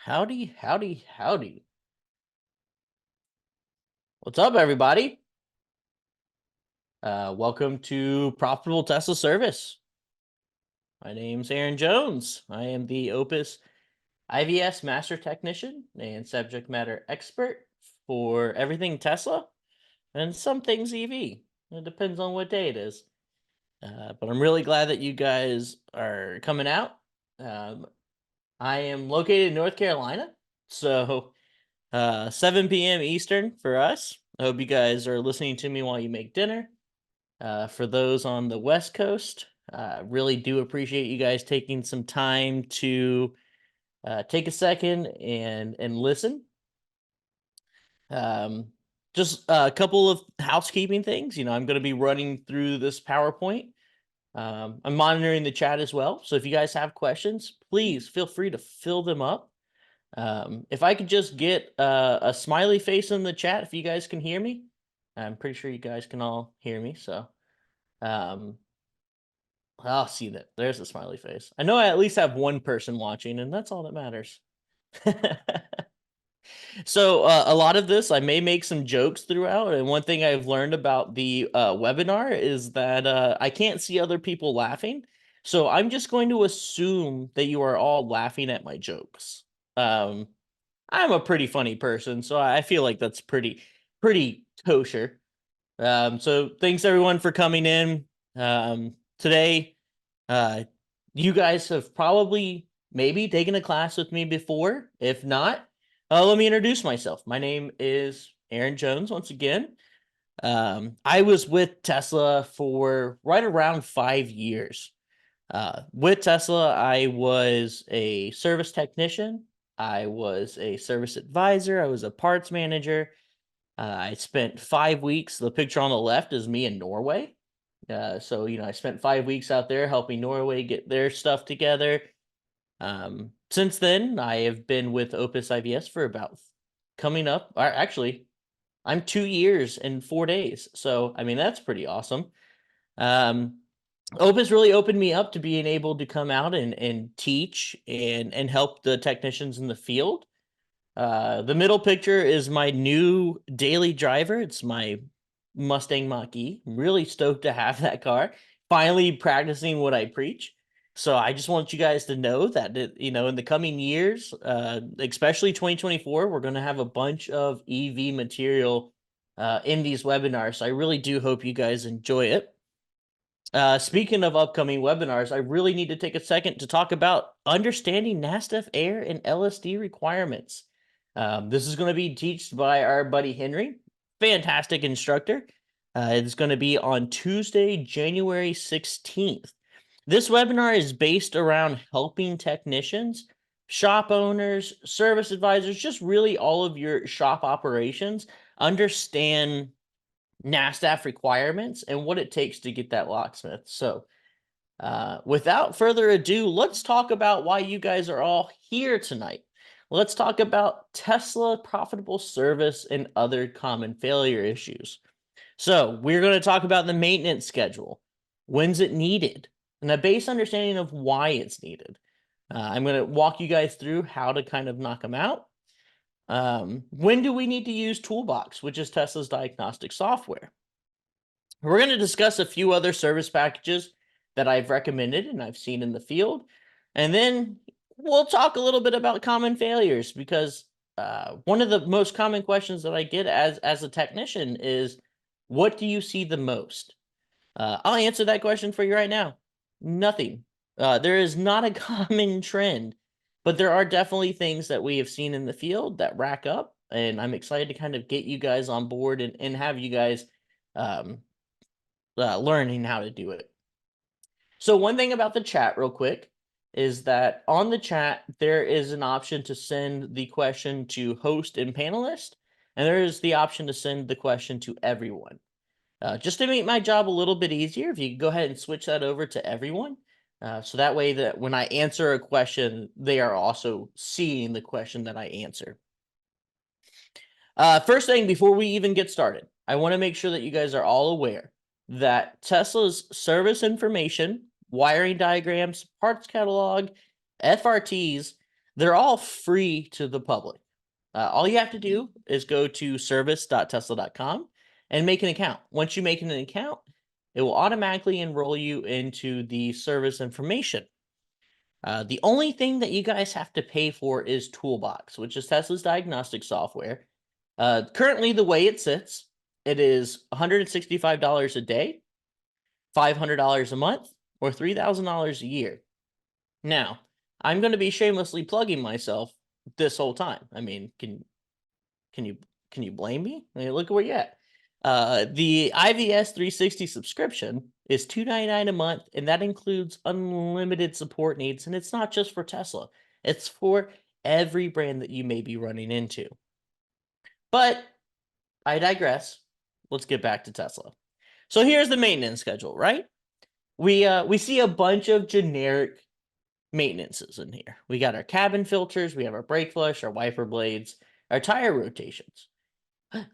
Howdy, howdy, howdy. What's up, everybody? Welcome to Profitable Tesla Service. My name's Aaron Jones. I am the Opus IVS Master Technician and Subject Matter Expert for everything Tesla and some things EV. It depends on what day it is. But I'm really glad that you guys are coming out. I am located in North Carolina, so 7 p.m. Eastern for us. I hope you guys are listening to me while you make dinner. For those on the West Coast, really do appreciate you guys taking some time to take a second and listen. Just a couple of housekeeping things. I'm going to be running through this PowerPoint. I'm monitoring the chat as well. So if you guys have questions, please feel free to fill them up. If I could just get a smiley face in the chat, if you guys can hear me. I'm pretty sure you guys can all hear me. So I'll see that. There's a smiley face. I know I at least have one person watching, and that's all that matters. So a lot of this, I may make some jokes throughout. And one thing I've learned about the webinar is that I can't see other people laughing. So I'm just going to assume that you are all laughing at my jokes. I'm a pretty funny person, so I feel like that's pretty kosher. So thanks everyone for coming in. Today, you guys have probably maybe taken a class with me before. If not, let me introduce myself. My name is Aaron Jones once again. I was with Tesla for right around 5 years. With Tesla, I was a service technician. I was a service advisor. I was a parts manager. I spent 5 weeks. The picture on the left is me in Norway. So I spent 5 weeks out there helping Norway get their stuff together. Since then, I have been with Opus IVS for about coming up. Or actually, I'm 2 years and 4 days. So, I mean, that's pretty awesome. Opus really opened me up to being able to come out and teach and help the technicians in the field. The middle picture is my new daily driver. It's my Mustang Mach-E. I'm really stoked to have that car. Finally practicing what I preach. So I just want you guys to know that, in the coming years, especially 2024, we're going to have a bunch of EV material in these webinars. So I really do hope you guys enjoy it. Speaking of upcoming webinars, I really need to take a second to talk about understanding NASTF air and LSD requirements. This is going to be taught by our buddy Henry, fantastic instructor. It's going to be on Tuesday, January 16th. This webinar is based around helping technicians, shop owners, service advisors, just really all of your shop operations understand NASTF requirements and what it takes to get that locksmith. So without further ado, let's talk about why you guys are all here tonight. Let's talk about Tesla profitable service and other common failure issues. So we're going to talk about the maintenance schedule. When's it needed? And a base understanding of why it's needed. I'm going to walk you guys through how to kind of knock them out. When do we need to use Toolbox, which is Tesla's diagnostic software? We're going to discuss a few other service packages that I've recommended and I've seen in the field. And then we'll talk a little bit about common failures, because one of the most common questions that I get as a technician is, what do you see the most? I'll answer that question for you right now. Nothing. There is not a common trend, but there are definitely things that we have seen in the field that rack up, and I'm excited to kind of get you guys on board and have you guys learning how to do it. So one thing about the chat real quick is that on the chat, there is an option to send the question to host and panelist, and there is the option to send the question to everyone. Just to make my job a little bit easier, if you could go ahead and switch that over to everyone. So that way that when I answer a question, they are also seeing the question that I answer. First thing, before we even get started, I want to make sure that you guys are all aware that Tesla's service information, wiring diagrams, parts catalog, FRTs, They're all free to the public. All you have to do is go to service.tesla.com and make an account. Once you make an account, it will automatically enroll you into the service information. The only thing that you guys have to pay for is Toolbox, which is Tesla's diagnostic software. Currently, the way it sits, it is $165 a day, $500 a month, or $3,000 a year. Now, I'm going to be shamelessly plugging myself this whole time. I mean, can you blame me? I mean, look at where you're at. The IVS 360 subscription is $299 a month, and that includes unlimited support needs. And it's not just for Tesla; it's for every brand that you may be running into. But I digress. Let's get back to Tesla. So here's the maintenance schedule, right? We see a bunch of generic maintenances in here. We got our cabin filters, we have our brake flush, our wiper blades, our tire rotations.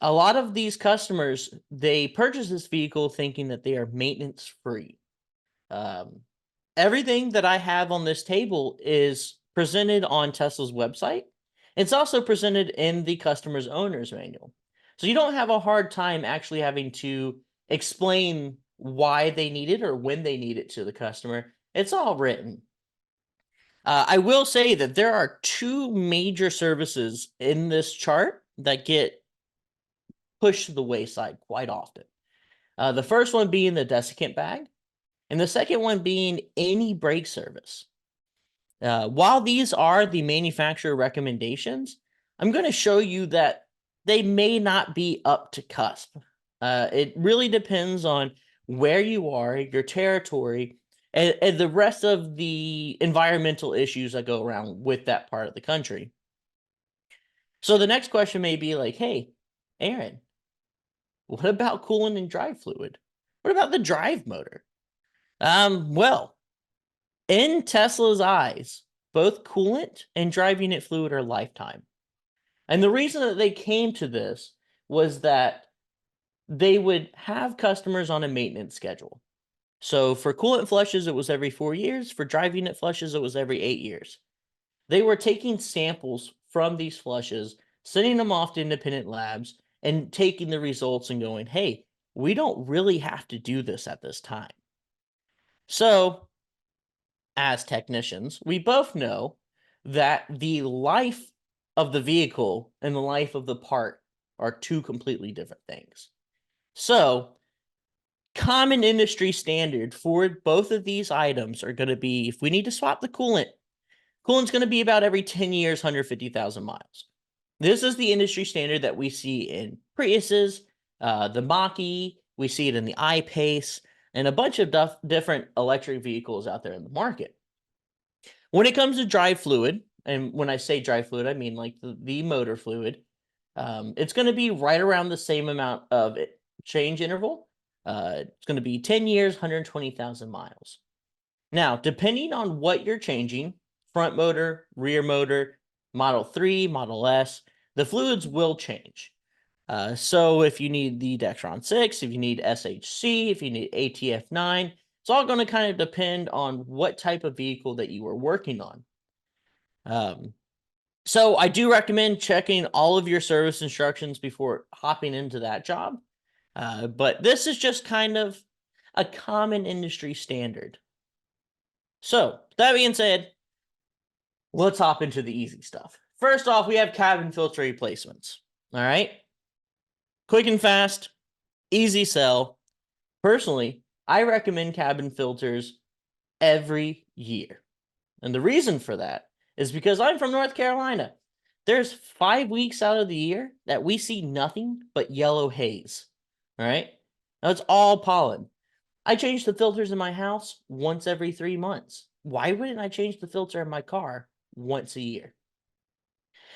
A lot of these customers, they purchase this vehicle thinking that they are maintenance free. Everything that I have on this table is presented on Tesla's website. It's also presented in the customer's owner's manual. So you don't have a hard time actually having to explain why they need it or when they need it to the customer. It's all written. I will say that there are two major services in this chart that get pushed to the wayside quite often. The first one being the desiccant bag, and the second one being any brake service. While these are the manufacturer recommendations, I'm going to show you that they may not be up to cusp. It really depends on where you are, your territory, and the rest of the environmental issues that go around with that part of the country. So the next question may be like, hey, Aaron, what about coolant and drive fluid? What about the drive motor? Well, in Tesla's eyes, both coolant and drive unit fluid are lifetime. And the reason that they came to this was that they would have customers on a maintenance schedule. So for coolant flushes, it was every 4 years. For drive unit flushes, it was every 8 years. They were taking samples from these flushes, sending them off to independent labs, and taking the results and going, hey, we don't really have to do this at this time. So, as technicians, we both know that the life of the vehicle and the life of the part are two completely different things. So, common industry standard for both of these items are going to be, if we need to swap the coolant's going to be about every 10 years, 150,000 miles. This is the industry standard that we see in Priuses, the Mach-E, we see it in the I-Pace, and a bunch of different electric vehicles out there in the market. When it comes to drive fluid, and when I say drive fluid, I mean like the motor fluid, it's going to be right around the same amount of change interval. It's going to be 10 years, 120,000 miles. Now, depending on what you're changing, front motor, rear motor, Model 3, Model S, the fluids will change. So if you need the Dextron 6, if you need SHC, if you need ATF9, it's all going to kind of depend on what type of vehicle that you are working on. So I do recommend checking all of your service instructions before hopping into that job. But this is just kind of a common industry standard. So that being said, let's hop into the easy stuff. First off, we have cabin filter replacements. All right. Quick and fast, easy sell. Personally, I recommend cabin filters every year. And the reason for that is because I'm from North Carolina. There's 5 weeks out of the year that we see nothing but yellow haze. All right. Now it's all pollen. I change the filters in my house once every 3 months. Why wouldn't I change the filter in my car once a year?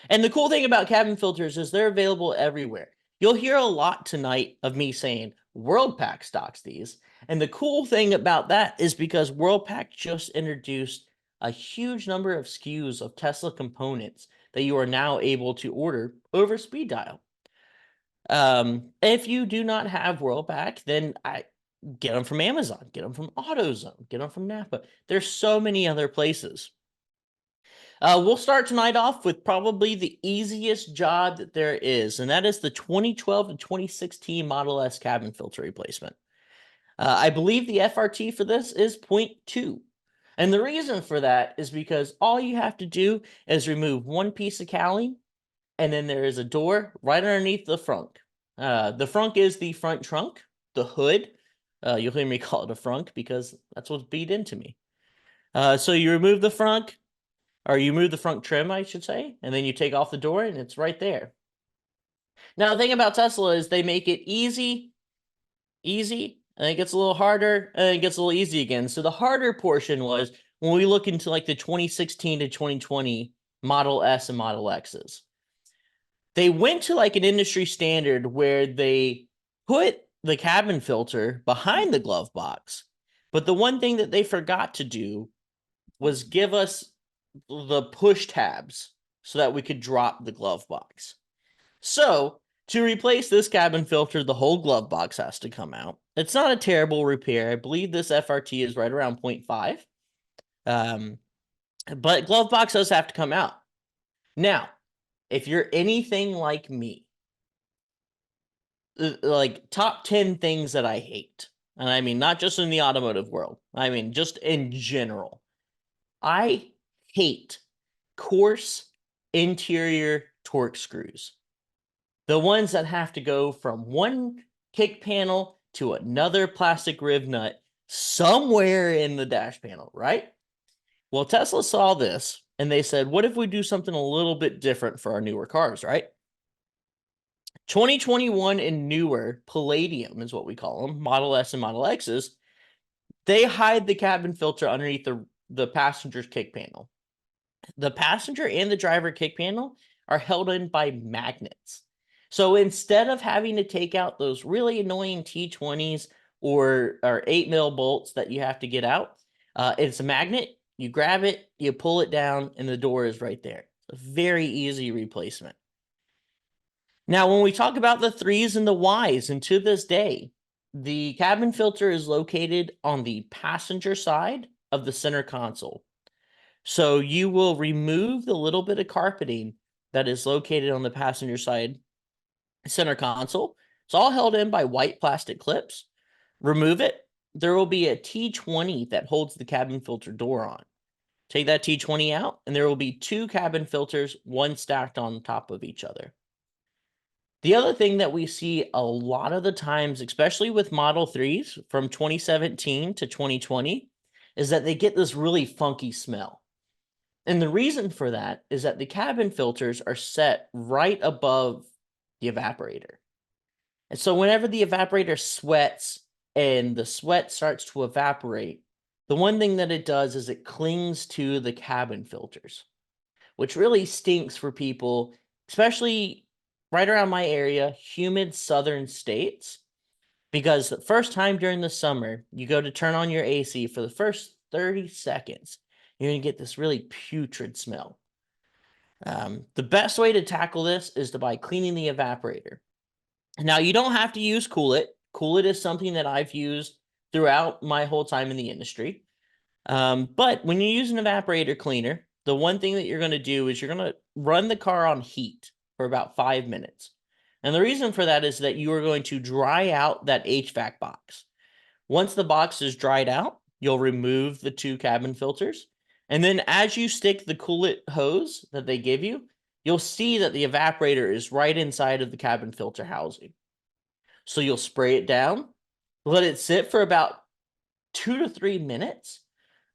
And the cool thing about cabin filters is they're available everywhere. You'll hear a lot tonight of me saying WorldPack stocks these. And the cool thing about that is because WorldPack just introduced a huge number of SKUs of Tesla components that you are now able to order over speed dial. If you do not have WorldPack, then get them from Amazon, get them from AutoZone, get them from Napa. There's so many other places. We'll start tonight off with probably the easiest job that there is, and that is the 2012 to 2016 Model S cabin filter replacement. I believe the FRT for this is 0.2. And the reason for that is because all you have to do is remove one piece of cowling, and then there is a door right underneath the frunk. The frunk is the front trunk, the hood. You'll hear me call it a frunk because that's what's beat into me. So you remove the frunk, or you remove the front trim, I should say, and then you take off the door and it's right there. Now, the thing about Tesla is they make it easy, and it gets a little harder, and it gets a little easy again. So the harder portion was when we look into like the 2016 to 2020 Model S and Model X's. They went to like an industry standard where they put the cabin filter behind the glove box. But the one thing that they forgot to do was give us the push tabs so that we could drop the glove box. So to replace this cabin filter, the whole glove box has to come out. It's not a terrible repair. I believe this FRT is right around 0.5. But glove box does have to come out. Now, if you're anything like me, like top 10 things that I hate, and I mean not just in the automotive world, I mean just in general, I hate coarse interior torque screws. The ones that have to go from one kick panel to another plastic rib nut somewhere in the dash panel, right? Well, Tesla saw this and they said, what if we do something a little bit different for our newer cars, right? 2021 and newer, Palladium is what we call them, Model S and Model X's, they hide the cabin filter underneath the passenger's kick panel. The passenger and the driver kick panel are held in by magnets. So instead of having to take out those really annoying T20s or 8 mil bolts that you have to get out, it's a magnet. You grab it, you pull it down, and the door is right there. It's a very easy replacement. Now, when we talk about the 3s and the Ys, and to this day, the cabin filter is located on the passenger side of the center console. So you will remove the little bit of carpeting that is located on the passenger side center console. It's all held in by white plastic clips. Remove it. There will be a T20 that holds the cabin filter door on. Take that T20 out, and there will be 2 cabin filters, one stacked on top of each other. The other thing that we see a lot of the times, especially with Model 3s from 2017 to 2020, is that they get this really funky smell. And the reason for that is that the cabin filters are set right above the evaporator. And so whenever the evaporator sweats and the sweat starts to evaporate, the one thing that it does is it clings to the cabin filters, which really stinks for people, especially right around my area, humid southern states, because the first time during the summer, you go to turn on your AC for the first 30 seconds, you're going to get this really putrid smell. The best way to tackle this is by cleaning the evaporator. Now, you don't have to use Cool-It. Cool-It is something that I've used throughout my whole time in the industry. But when you use an evaporator cleaner, the one thing that you're going to do is you're going to run the car on heat for about 5 minutes. And the reason for that is that you are going to dry out that HVAC box. Once the box is dried out, you'll remove the 2 cabin filters. And then as you stick the Cool-It hose that they give you, you'll see that the evaporator is right inside of the cabin filter housing. So you'll spray it down, let it sit for about 2 to 3 minutes,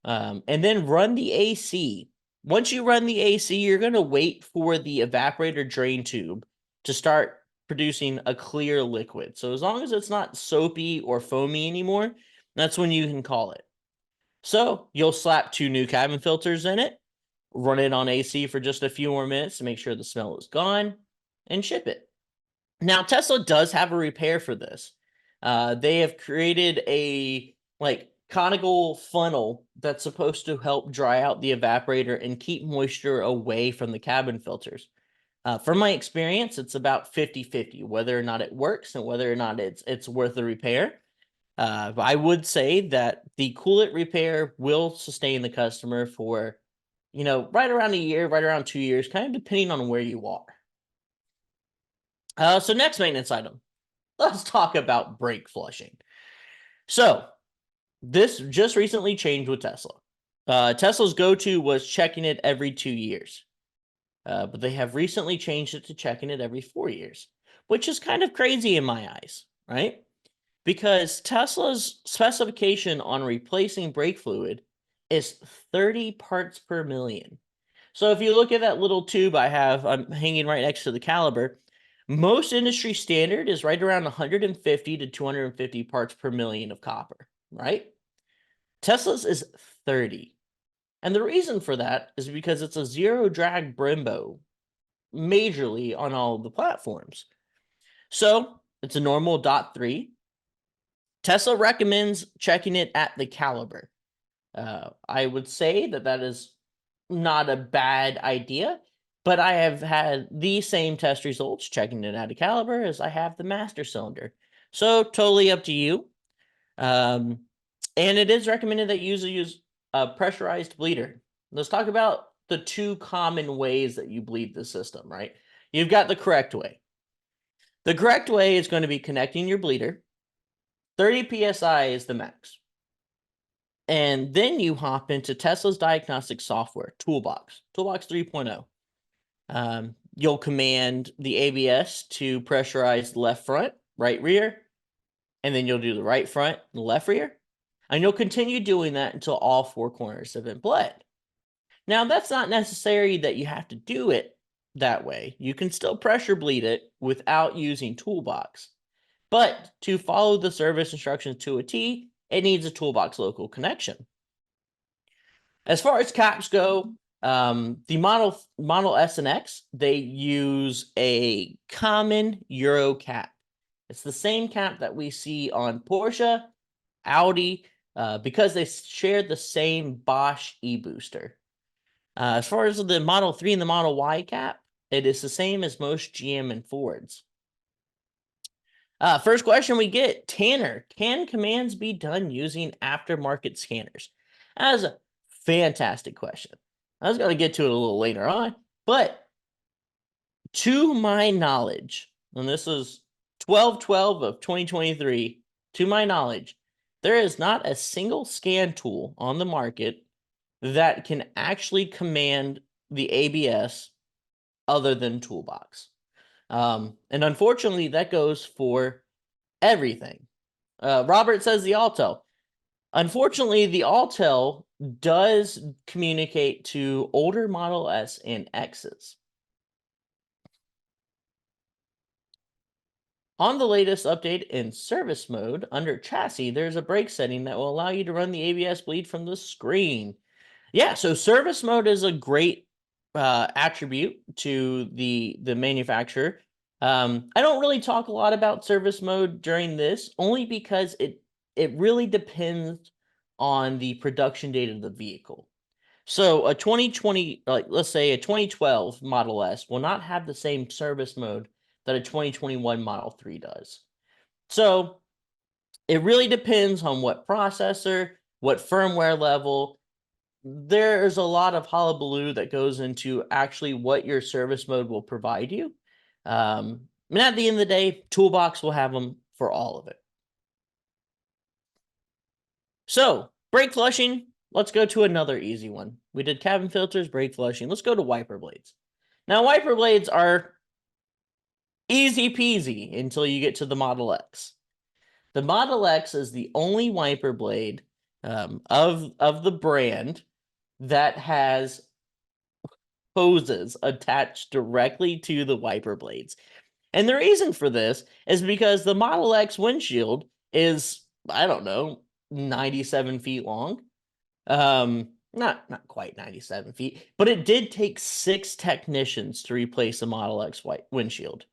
and then run the AC. Once you run the AC, you're going to wait for the evaporator drain tube to start producing a clear liquid. So as long as it's not soapy or foamy anymore, that's when you can call it. So you'll slap 2 new cabin filters in it, run it on AC for just a few more minutes to make sure the smell is gone, and ship it. Now, Tesla does have a repair for this. They have created a conical funnel that's supposed to help dry out the evaporator and keep moisture away from the cabin filters. From my experience, it's about 50-50, whether or not it works and whether or not it's worth the repair. I would say that the Cool-It repair will sustain the customer for right around a year, right around 2 years, kind of depending on where you are. So next maintenance item, let's talk about brake flushing. So this just recently changed with Tesla. Tesla's go-to was checking it every 2 years. But they have recently changed it to checking it every 4 years, which is kind of crazy in my eyes, right? Because Tesla's specification on replacing brake fluid is 30 parts per million. So if you look at that little tube I'm hanging right next to the caliber, most industry standard is right around 150 to 250 parts per million of copper, right? Tesla's is 30. And the reason for that is because it's a zero drag Brembo majorly on all of the platforms. So it's a normal .3. Tesla recommends checking it at the caliber. I would say that is not a bad idea, but I have had the same test results checking it at a caliber as I have the master cylinder. So totally up to you. And it is recommended that you use a pressurized bleeder. Let's talk about the two common ways that you bleed the system, right? You've got the correct way. The correct way is going to be connecting your bleeder. 30 psi is the max. And then you hop into Tesla's diagnostic software, Toolbox 3.0. You'll command the ABS to pressurize the left front, right rear, and then you'll do the right front and the left rear. And you'll continue doing that until all four corners have been bled. Now, that's not necessary that you have to do it that way. You can still pressure bleed it without using Toolbox. But to follow the service instructions to a T, it needs a Toolbox local connection. As far as caps go, the Model S and X, they use a common Euro cap. It's the same cap that we see on Porsche, Audi, because they share the same Bosch e-booster. As far as the Model 3 and the Model Y cap, it is the same as most GM and Fords. First question we get, Tanner, can commands be done using aftermarket scanners? That is a fantastic question. I was going to get to it a little later on, but to my knowledge, and this is 12/12 of 2023, to my knowledge, there is not a single scan tool on the market that can actually command the ABS other than Toolbox. And unfortunately, that goes for everything. Robert says the Altel. Unfortunately, the Altel does communicate to older Model S and X's. On the latest update in service mode, under chassis, there's a brake setting that will allow you to run the ABS bleed from the screen. Yeah, so service mode is a great attribute to the manufacturer. I don't really talk a lot about service mode during this, only because it really depends on the production date of the vehicle. So a 2020, like let's say a 2012 Model S will not have the same service mode that a 2021 Model 3 does. So it really depends on what processor, what firmware level. There's a lot of hullabaloo that goes into actually what your service mode will provide you. And at the end of the day, Toolbox will have them for all of it. So, brake flushing, let's go to another easy one. We did cabin filters, brake flushing. Let's go to wiper blades. Now, wiper blades are easy peasy until you get to the Model X. The Model X is the only wiper blade of the brand that has hoses attached directly to the wiper blades. And the reason for this is because the Model X windshield is, I don't know, 97 feet long. Not quite 97 feet, but it did take 6 technicians to replace the Model X windshield.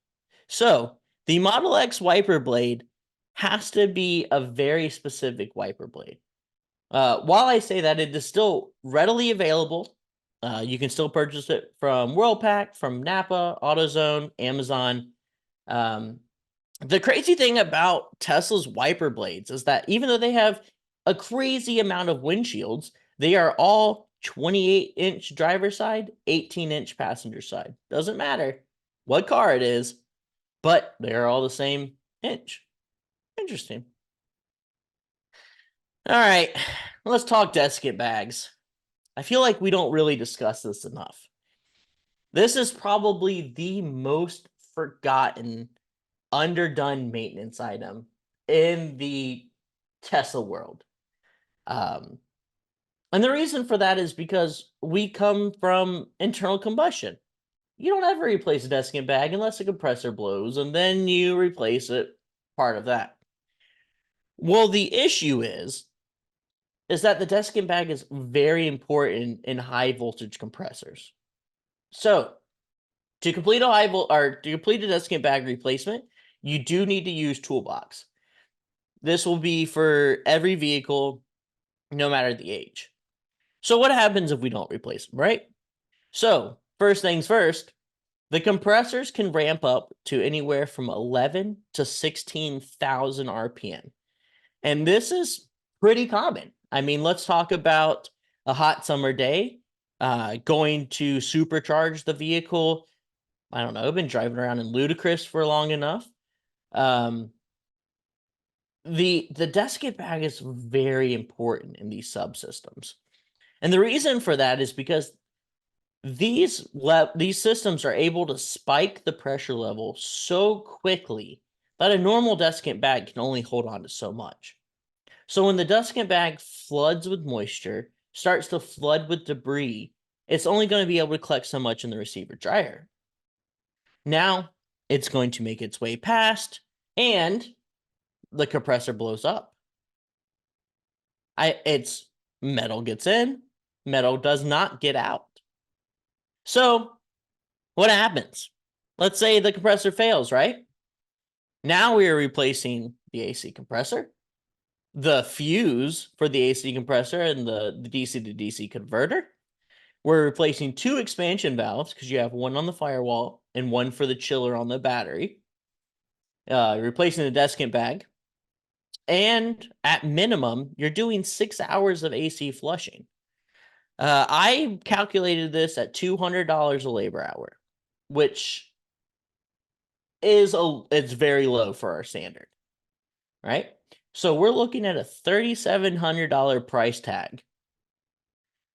So the Model X wiper blade has to be a very specific wiper blade. While I say that, it is still readily available. You can still purchase it from Worldpac, from Napa, AutoZone, Amazon. The crazy thing about Tesla's wiper blades is that even though they have a crazy amount of windshields, they are all 28-inch driver side, 18-inch passenger side. Doesn't matter what car it is, but they're all the same inch. Interesting. All right, let's talk desiccant bags. I feel like we don't really discuss this enough. This is probably the most forgotten, underdone maintenance item in the Tesla world. And the reason for that is because we come from internal combustion. You don't ever replace a desiccant bag unless a compressor blows, and then you replace it, part of that. Well, the issue is that the desiccant bag is very important in high voltage compressors. So, to complete a desiccant bag replacement, you do need to use Toolbox. This will be for every vehicle, no matter the age. So what happens if we don't replace them, right? So, first things first, the compressors can ramp up to anywhere from 11 to 16,000 RPM. And this is pretty common. I mean, let's talk about a hot summer day, going to supercharge the vehicle. I don't know, I've been driving around in Ludicrous for long enough. The desiccant bag is very important in these subsystems. And the reason for that is because these systems are able to spike the pressure level so quickly that a normal desiccant bag can only hold on to so much. So when the desiccant bag floods with moisture, starts to flood with debris, it's only going to be able to collect so much in the receiver dryer. Now it's going to make its way past, and the compressor blows up. It's metal gets in, metal does not get out. So what happens? Let's say the compressor fails, right? Now we are replacing the AC compressor, the fuse for the AC compressor, and the DC to DC converter. We're replacing two expansion valves because you have one on the firewall and one for the chiller on the battery. Replacing the desiccant bag. And at minimum, you're doing 6 hours of AC flushing. I calculated this at $200 a labor hour, which is it's very low for our standard, right? So we're looking at a $3,700 price tag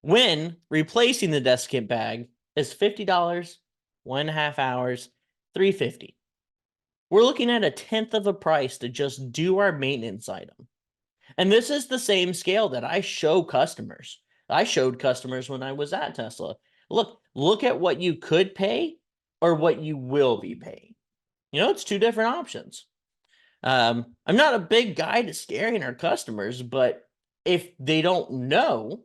when replacing the desiccant bag is $50, 1.5 hours, $350. We're looking at a tenth of a price to just do our maintenance item. And this is the same scale that I show customers. I showed customers when I was at Tesla. Look at what you could pay or what you will be paying. You know, it's two different options. I'm not a big guy to scaring our customers, but if they don't know,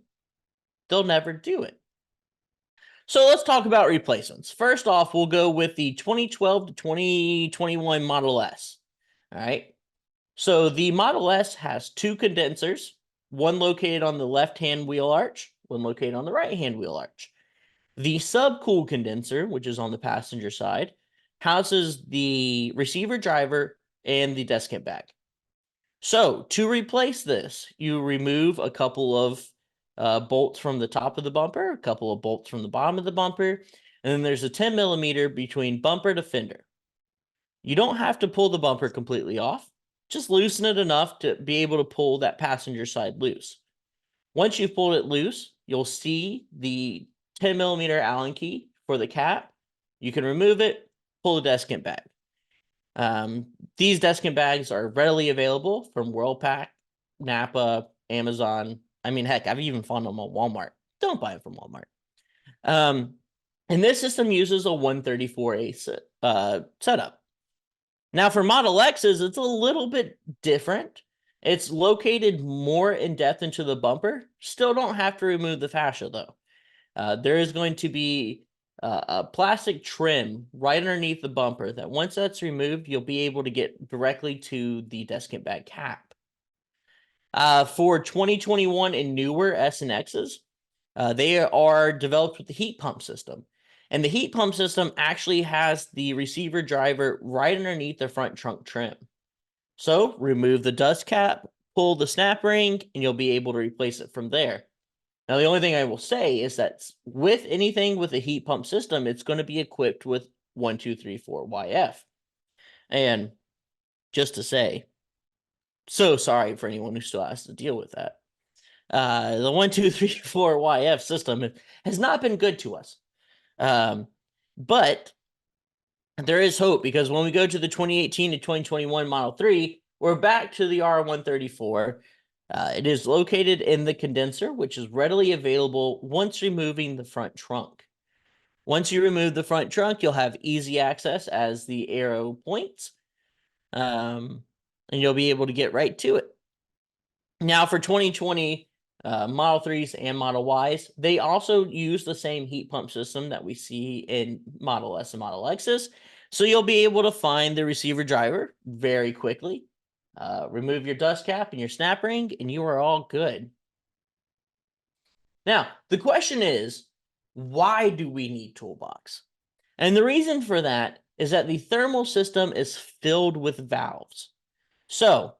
they'll never do it. So let's talk about replacements. First off, we'll go with the 2012 to 2021 Model S. All right. So the Model S has two condensers, one located on the left-hand wheel arch, one located on the right-hand wheel arch. The subcool condenser, which is on the passenger side, houses the receiver driver and the desiccant bag. So to replace this, you remove a couple of bolts from the top of the bumper, a couple of bolts from the bottom of the bumper, and then there's a 10 millimeter between bumper to fender. You don't have to pull the bumper completely off. Just loosen it enough to be able to pull that passenger side loose. Once you've pulled it loose, you'll see the 10 millimeter Allen key for the cap. You can remove it, pull the desiccant bag. These desiccant bags are readily available from Worldpac, Napa, Amazon. I mean, heck, I've even found them on Walmart. Don't buy them from Walmart. And this system uses a 134A setup. Now for Model X's, it's a little bit different. It's located more in depth into the bumper. Still don't have to remove the fascia though. There is going to be a plastic trim right underneath the bumper that once that's removed, you'll be able to get directly to the desiccant bag cap. For 2021 and newer S and X's, they are developed with the heat pump system. And the heat pump system actually has the receiver driver right underneath the front trunk trim. So remove the dust cap, pull the snap ring, and you'll be able to replace it from there. Now, the only thing I will say is that with anything with a heat pump system, it's going to be equipped with 1234YF. And just to say, so sorry for anyone who still has to deal with that. The 1234YF system has not been good to us. But there is hope, because when we go to the 2018 to 2021 Model 3, we're back to the R134. It is located in the condenser, which is readily available once removing the front trunk. Once you remove the front trunk, you'll have easy access as the arrow points, and you'll be able to get right to it. Now, for 2020 Model 3s and Model Ys, they also use the same heat pump system that we see in Model S and Model X's. So you'll be able to find the receiver driver very quickly, remove your dust cap and your snap ring, and you are all good. Now, the question is, why do we need Toolbox? And the reason for that is that the thermal system is filled with valves. So,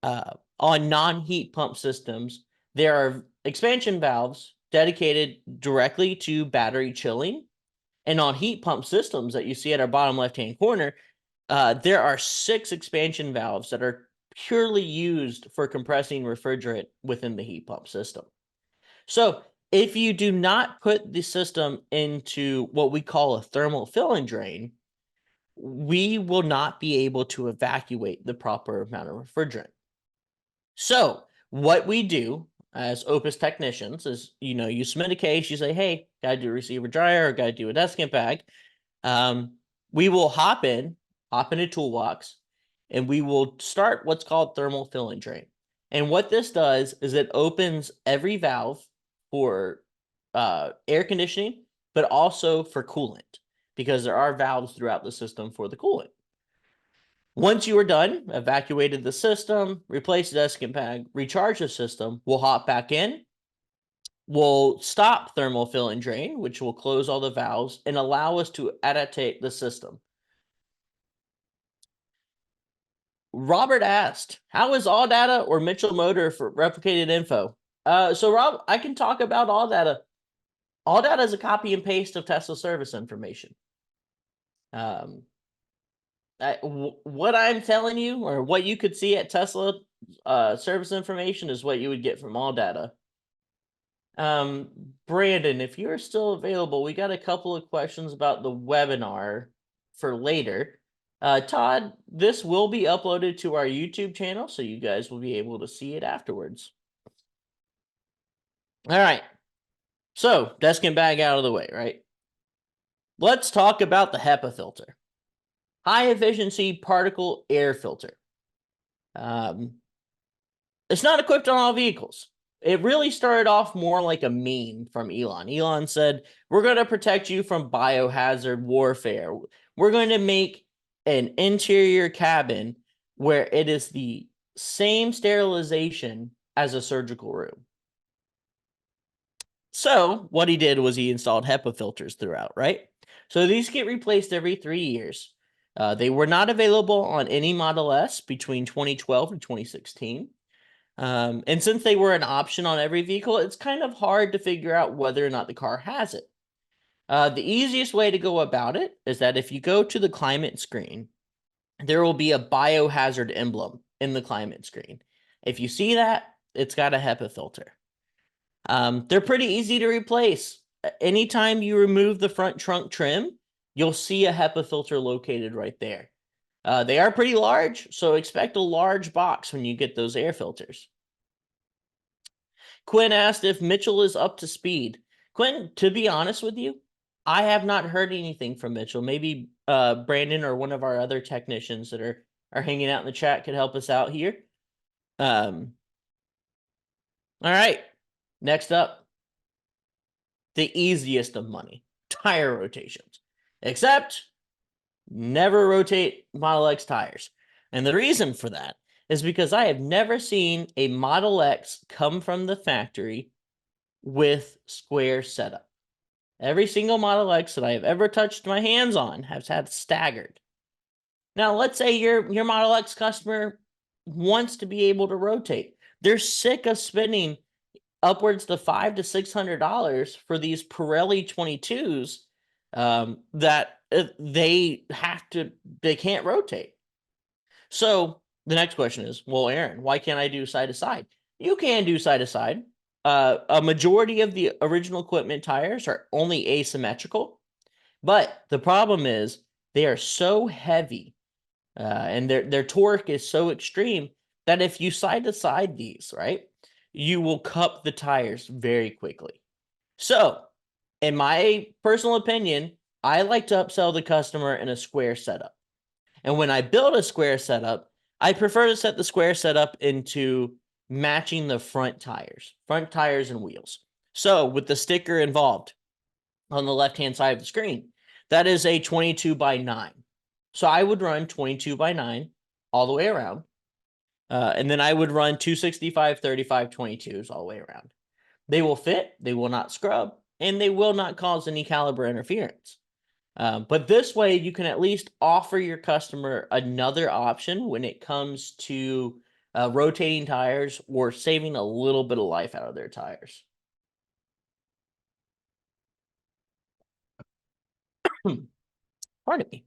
on non-heat pump systems, there are expansion valves dedicated directly to battery chilling. And on heat pump systems that you see at our bottom left-hand corner, there are 6 expansion valves that are purely used for compressing refrigerant within the heat pump system. So if you do not put the system into what we call a thermal fill and drain, we will not be able to evacuate the proper amount of refrigerant. So what we do as Opus technicians is, you submit a case, you say, hey, got to do a receiver dryer or got to do a desiccant bag. We will hop into Toolbox, and we will start what's called thermal fill and drain. And what this does is it opens every valve for air conditioning, but also for coolant, because there are valves throughout the system for the coolant. Once you are done, evacuated the system, replace the desiccant bag, recharge the system, we'll hop back in. We'll stop thermal fill and drain, which will close all the valves and allow us to adaptate the system. Robert asked, how is ALLDATA or Mitchell Motor for replicated info? So Rob, I can talk about ALLDATA. ALLDATA is a copy and paste of Tesla service information. What I'm telling you, or what you could see at Tesla service information, is what you would get from ALLDATA. Brandon, if you're still available, we got a couple of questions about the webinar for later. Todd, this will be uploaded to our YouTube channel, so you guys will be able to see it afterwards. All right. So, desiccant bag out of the way, right? Let's talk about the HEPA filter. High efficiency particle air filter. It's not equipped on all vehicles. It really started off more like a meme from Elon. Elon said, we're going to protect you from biohazard warfare. We're going to make an interior cabin where it is the same sterilization as a surgical room. So what he did was he installed HEPA filters throughout, right? So these get replaced every 3 years. They were not available on any Model S between 2012 and 2016. And since they were an option on every vehicle, it's kind of hard to figure out whether or not the car has it. The easiest way to go about it is that if you go to the climate screen, there will be a biohazard emblem in the climate screen. If you see that, it's got a HEPA filter. They're pretty easy to replace. Anytime you remove the front trunk trim, you'll see a HEPA filter located right there. They are pretty large, so expect a large box when you get those air filters. Quinn asked if Mitchell is up to speed. Quinn, to be honest with you, I have not heard anything from Mitchell. Maybe Brandon or one of our other technicians that are hanging out in the chat could help us out here. All right, next up, the easiest of money, tire rotations. Except never rotate Model X tires. And the reason for that is because I have never seen a Model X come from the factory with square setup. Every single Model X that I have ever touched my hands on has had staggered. Now, let's say your Model X customer wants to be able to rotate. They're sick of spending upwards to $500 to $600 for these Pirelli 22s that they can't rotate. So the next question is, well, Aaron, why can't I do side to side? You can do side to side. A majority of the original equipment tires are only asymmetrical, but the problem is they are so heavy and their torque is so extreme that if you side to side these, right, you will cup the tires very quickly. So, in my personal opinion, I like to upsell the customer in a square setup. And when I build a square setup, I prefer to set the square setup into matching the front tires and wheels. So, with the sticker involved on the left-hand side of the screen, that is a 22 by 9. So I would run 22 by 9 all the way around. And then I would run 265, 35, 22s all the way around. They will fit, they will not scrub, and they will not cause any caliber interference. But this way, you can at least offer your customer another option when it comes to rotating tires or saving a little bit of life out of their tires. Pardon me.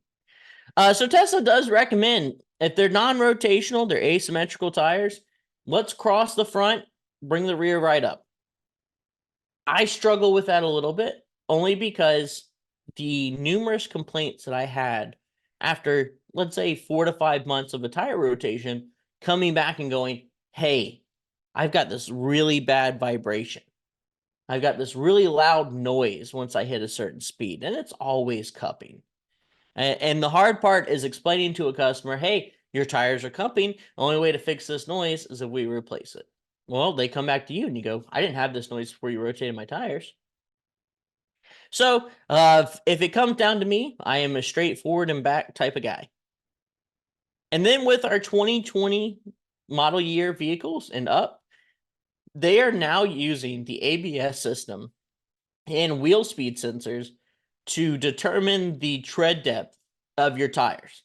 So Tesla does recommend, if they're non-rotational, they're asymmetrical tires, let's cross the front, bring the rear right up. I struggle with that a little bit, only because the numerous complaints that I had after, let's say, 4 to 5 months of a tire rotation, coming back and going, hey, I've got this really bad vibration. I've got this really loud noise once I hit a certain speed, and it's always cupping. And the hard part is explaining to a customer, hey, your tires are cupping. The only way to fix this noise is if we replace it. Well, they come back to you and you go, I didn't have this noise before you rotated my tires. So if it comes down to me, I am a straightforward and back type of guy. And then with our 2020 model year vehicles and up, they are now using the ABS system and wheel speed sensors to determine the tread depth of your tires.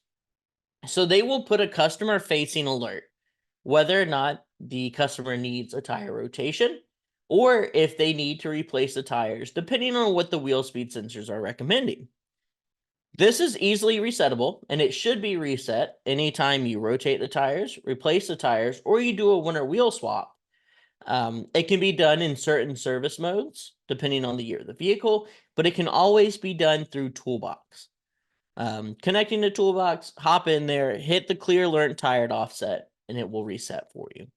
So they will put a customer facing alert, whether or not the customer needs a tire rotation or if they need to replace the tires, depending on what the wheel speed sensors are recommending. This is easily resettable, and it should be reset anytime you rotate the tires, replace the tires, or you do a winter wheel swap. It can be done in certain service modes, depending on the year of the vehicle, but it can always be done through Toolbox. Connecting the Toolbox, hop in there, hit the clear alert tired offset, and it will reset for you.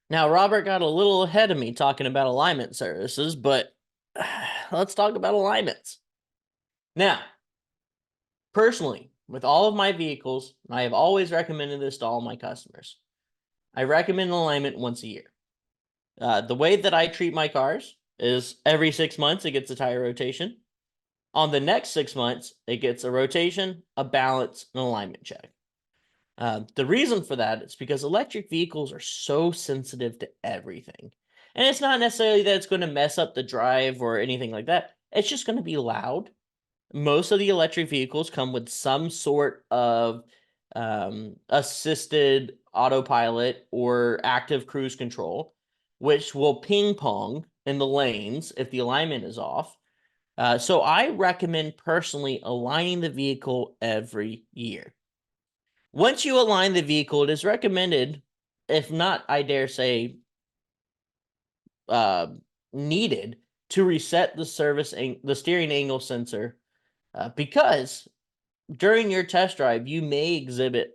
Now, Robert got a little ahead of me talking about alignment services, but let's talk about alignments. Now, personally, with all of my vehicles, I have always recommended this to all my customers. I recommend alignment once a year. The way that I treat my cars is every 6 months it gets a tire rotation. On the next 6 months, it gets a rotation, a balance, and alignment check. The reason for that is because electric vehicles are so sensitive to everything. And it's not necessarily that it's going to mess up the drive or anything like that. It's just going to be loud. Most of the electric vehicles come with some sort of assisted autopilot or active cruise control, which will ping pong in the lanes if the alignment is off. So I recommend personally aligning the vehicle every year. Once you align the vehicle, it is recommended, if not, I dare say, needed, to reset the steering angle sensor, because during your test drive, you may exhibit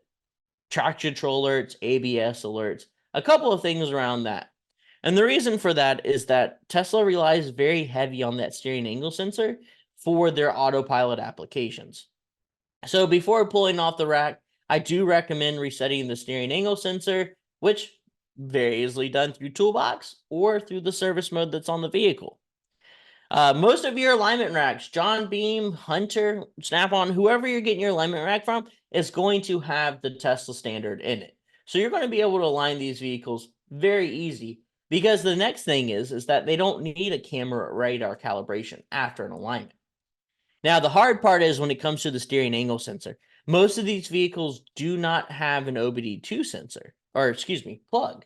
traction control alerts, ABS alerts, a couple of things around that. And the reason for that is that Tesla relies very heavy on that steering angle sensor for their autopilot applications. So before pulling off the rack, I do recommend resetting the steering angle sensor, which very easily done through Toolbox or through the service mode that's on the vehicle. Most of your alignment racks, John Beam, Hunter, Snap-on, whoever you're getting your alignment rack from, is going to have the Tesla standard in it. So you're going to be able to align these vehicles very easy, because the next thing is that they don't need a camera radar calibration after an alignment. Now, the hard part is when it comes to the steering angle sensor. Most of these vehicles do not have an OBD2 sensor, or excuse me, plug.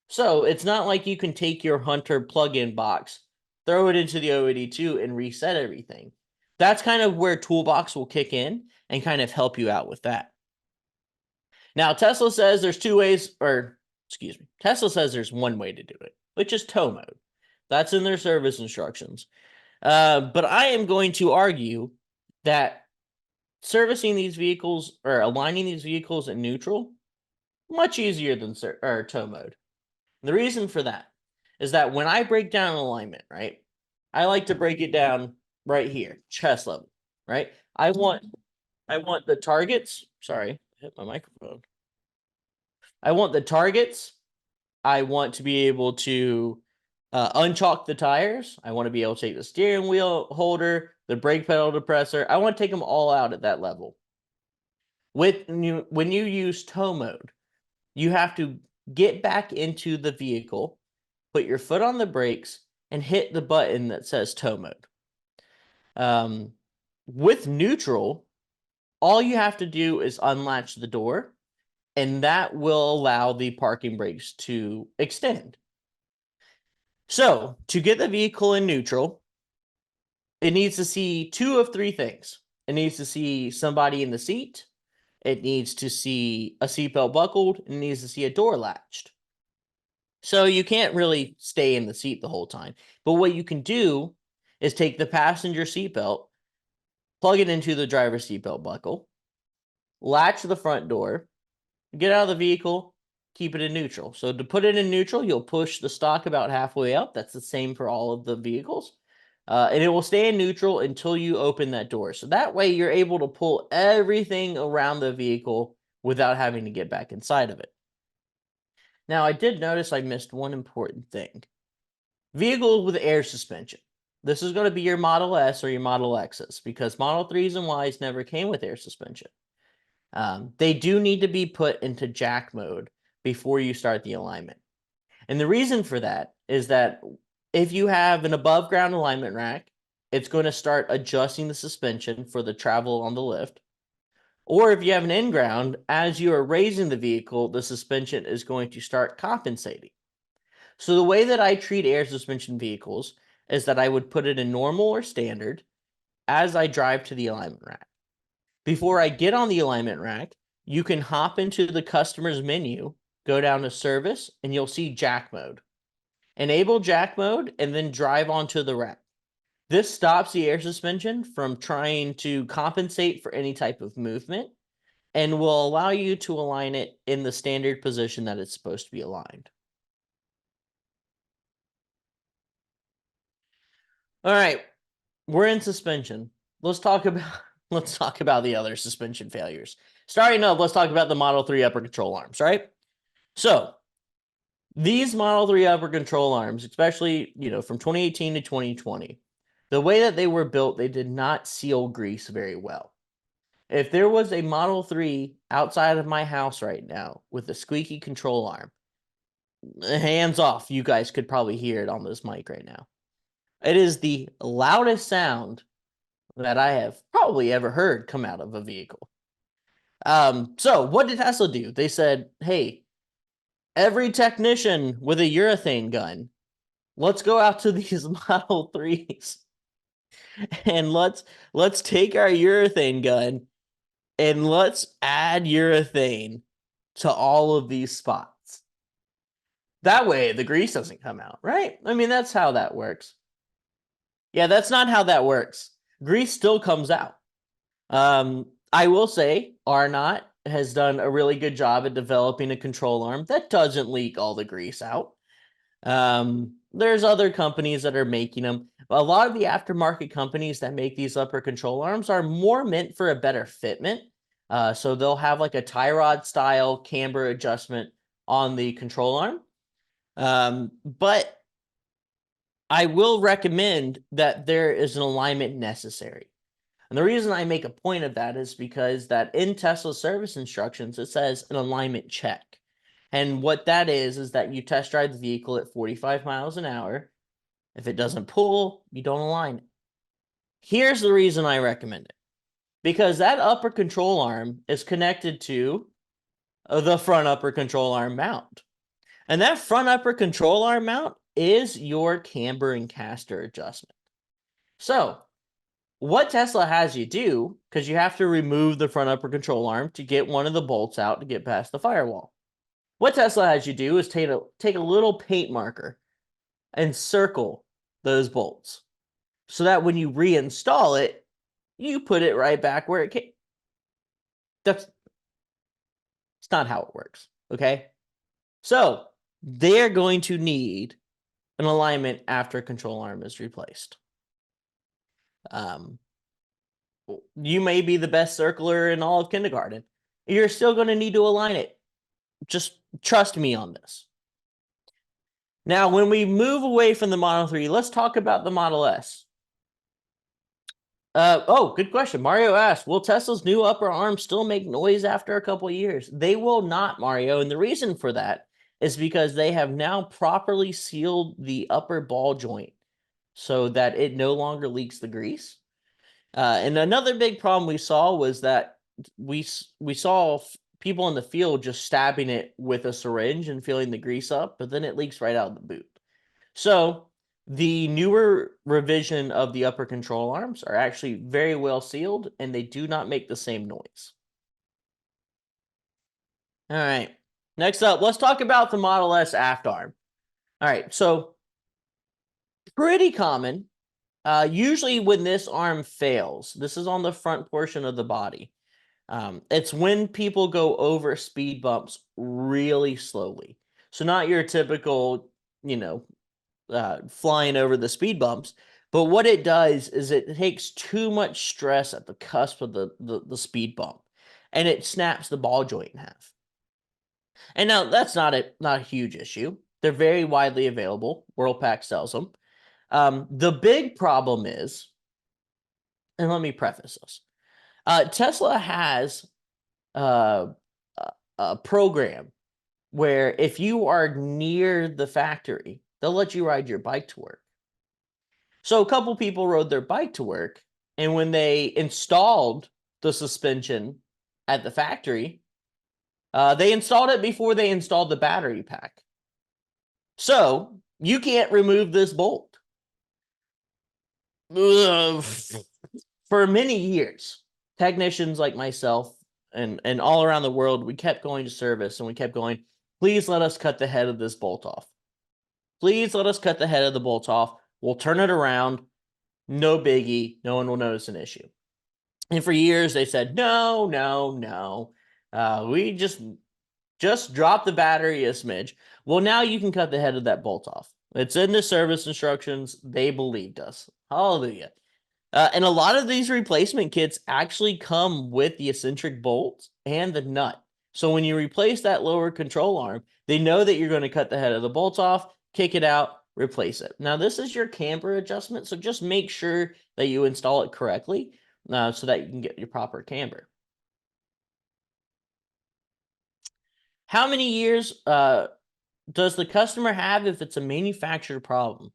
So it's not like you can take your Hunter plugin box, throw it into the OOD2 and reset everything. That's kind of where Toolbox will kick in and kind of help you out with that. Now, Tesla says there's two ways, or excuse me, Tesla says there's one way to do it, which is tow mode. That's in their service instructions. But I am going to argue that servicing these vehicles or aligning these vehicles in neutral, much easier than tow mode. The reason for that is that when I break down alignment, right, I like to break it down right here, chest level, right? I want the targets. Sorry, I hit my microphone. I want the targets. I want to be able to unchalk the tires. I want to be able to take the steering wheel holder, the brake pedal depressor. I want to take them all out at that level. When you use tow mode, you have to get back into the vehicle, put your foot on the brakes, and hit the button that says tow mode. With neutral, all you have to do is unlatch the door, and that will allow the parking brakes to extend. So, to get the vehicle in neutral, it needs to see two of three things. It needs to see somebody in the seat, it needs to see a seatbelt buckled, and it needs to see a door latched. So you can't really stay in the seat the whole time. But what you can do is take the passenger seatbelt, plug it into the driver's seatbelt buckle, latch the front door, get out of the vehicle, keep it in neutral. So to put it in neutral, you'll push the stock about halfway up. That's the same for all of the vehicles. And it will stay in neutral until you open that door. So that way you're able to pull everything around the vehicle without having to get back inside of it. Now, I did notice I missed one important thing. Vehicles with air suspension. This is going to be your Model S or your Model X's because Model 3s and Ys never came with air suspension. They do need to be put into jack mode before you start the alignment. And the reason for that is that if you have an above ground alignment rack, it's going to start adjusting the suspension for the travel on the lift. Or if you have an in ground, as you are raising the vehicle, the suspension is going to start compensating. So the way that I treat air suspension vehicles is that I would put it in normal or standard as I drive to the alignment rack. Before I get on the alignment rack, you can hop into the customer's menu, go down to service, and you'll see jack mode. Enable jack mode and then drive onto the rack. This stops the air suspension from trying to compensate for any type of movement and will allow you to align it in the standard position that it's supposed to be aligned. All right, we're in suspension. Let's talk about the other suspension failures. Starting up, let's talk about the Model 3 upper control arms, right? So these Model 3 upper control arms, especially, from 2018 to 2020, the way that they were built, they did not seal grease very well. If there was a Model 3 outside of my house right now with a squeaky control arm, hands off, you guys could probably hear it on this mic right now. It is the loudest sound that I have probably ever heard come out of a vehicle. So what did Tesla do? They said, hey, every technician with a urethane gun, let's go out to these Model 3s and let's take our urethane gun and let's add urethane to all of these spots. That way the grease doesn't come out, right? I mean, that's how that works. Yeah, that's not how that works. Grease still comes out. I will say R-Not has done a really good job at developing a control arm that doesn't leak all the grease out. There's other companies that are making them. A lot of the aftermarket companies that make these upper control arms are more meant for a better fitment. So they'll have like a tie rod style camber adjustment on the control arm. But I will recommend that there is an alignment necessary. And the reason I make a point of that is because that in Tesla service instructions, it says an alignment check. And what that is that you test drive the vehicle at 45 miles an hour. If it doesn't pull, you don't align it. Here's the reason I recommend it. Because that upper control arm is connected to the front upper control arm mount. And that front upper control arm mount is your camber and caster adjustment. So what Tesla has you do, because you have to remove the front upper control arm to get one of the bolts out to get past the firewall. What Tesla has you do is take a little paint marker and circle those bolts so that when you reinstall it, you put it right back where it came. It's not how it works, okay? So they're going to need an alignment after control arm is replaced. You may be the best circler in all of kindergarten. You're still going to need to align it. Just trust me on this. Now, when we move away from the Model 3, let's talk about the Model S. Good question. Mario asked, will Tesla's new upper arm still make noise after a couple of years? They will not, Mario. And the reason for that is because they have now properly sealed the upper ball joint so that it no longer leaks the grease. And another big problem we saw was that we saw people in the field just stabbing it with a syringe and filling the grease up, but then it leaks right out of the boot. So the newer revision of the upper control arms are actually very well sealed, and they do not make the same noise. All right. Next up, let's talk about the Model S aft arm. All right. So pretty common. Usually when this arm fails, this is on the front portion of the body. It's when people go over speed bumps really slowly. So not your typical, flying over the speed bumps, but what it does is it takes too much stress at the cusp of the speed bump, and it snaps the ball joint in half. And now that's not a huge issue. They're very widely available. Worldpac sells them. The big problem is, and let me preface this, Tesla has a program where if you are near the factory, they'll let you ride your bike to work. So a couple people rode their bike to work, and when they installed the suspension at the factory, they installed it before they installed the battery pack. So you can't remove this bolt. For many years, technicians like myself and all around the world, we kept going to service and we kept going, please let us cut the head of this bolt off. Please let us cut the head of the bolt off. We'll turn it around. No biggie. No one will notice an issue. And for years, they said, no. We just drop the battery a smidge. Well, now you can cut the head of that bolt off. It's in the service instructions. They believed us. Hallelujah. And a lot of these replacement kits actually come with the eccentric bolt and the nut. So when you replace that lower control arm, they know that you're going to cut the head of the bolt off, kick it out, replace it. Now, this is your camber adjustment, so just make sure that you install it correctly so that you can get your proper camber. How many years does the customer have if it's a manufacturer problem?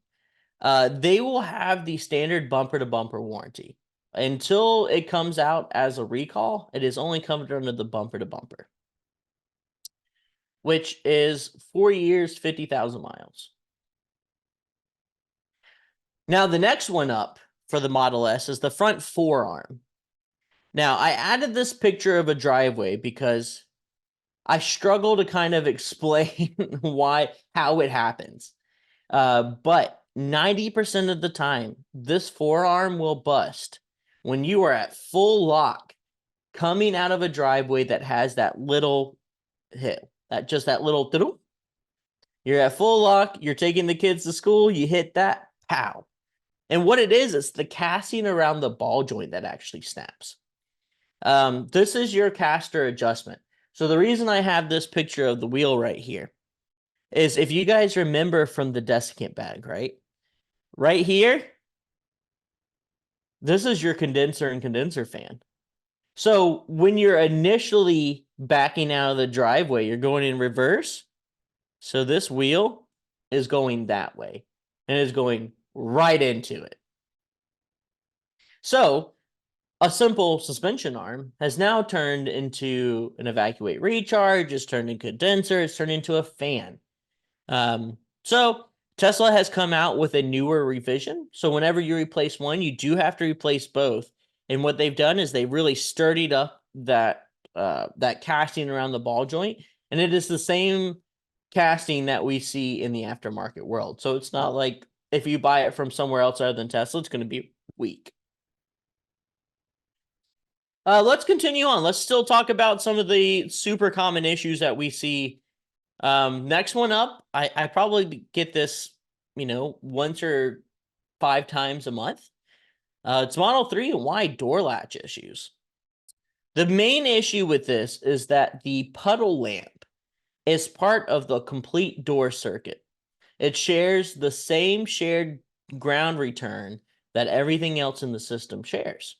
They will have the standard bumper-to-bumper warranty. Until it comes out as a recall, it is only covered under the bumper-to-bumper, which is 4 years, 50,000 miles. Now, the next one up for the Model S is the front forearm. Now, I added this picture of a driveway because I struggle to kind of explain how it happens. But 90% of the time, this forearm will bust when you are at full lock coming out of a driveway that has that little hit, that little, you're at full lock, you're taking the kids to school, you hit that, pow. And what it is the casting around the ball joint that actually snaps. This is your caster adjustment. So the reason I have this picture of the wheel right here is if you guys remember from the desiccant bag, right? Right here, this is your condenser and condenser fan. So when you're initially backing out of the driveway, you're going in reverse. So this wheel is going that way and is going right into it. So a simple suspension arm has now turned into an evacuate recharge, it's turned into a condenser, it's turned into a fan. So Tesla has come out with a newer revision. So whenever you replace one, you do have to replace both. And what they've done is they really sturdied up that casting around the ball joint, and it is the same casting that we see in the aftermarket world. So it's not like if you buy it from somewhere else other than Tesla, it's going to be weak. Let's continue on. Let's still talk about some of the super common issues that we see. Next one up, I probably get this, once or 5 times a month. It's Model 3 and Y door latch issues. The main issue with this is that the puddle lamp is part of the complete door circuit. It shares the same shared ground return that everything else in the system shares.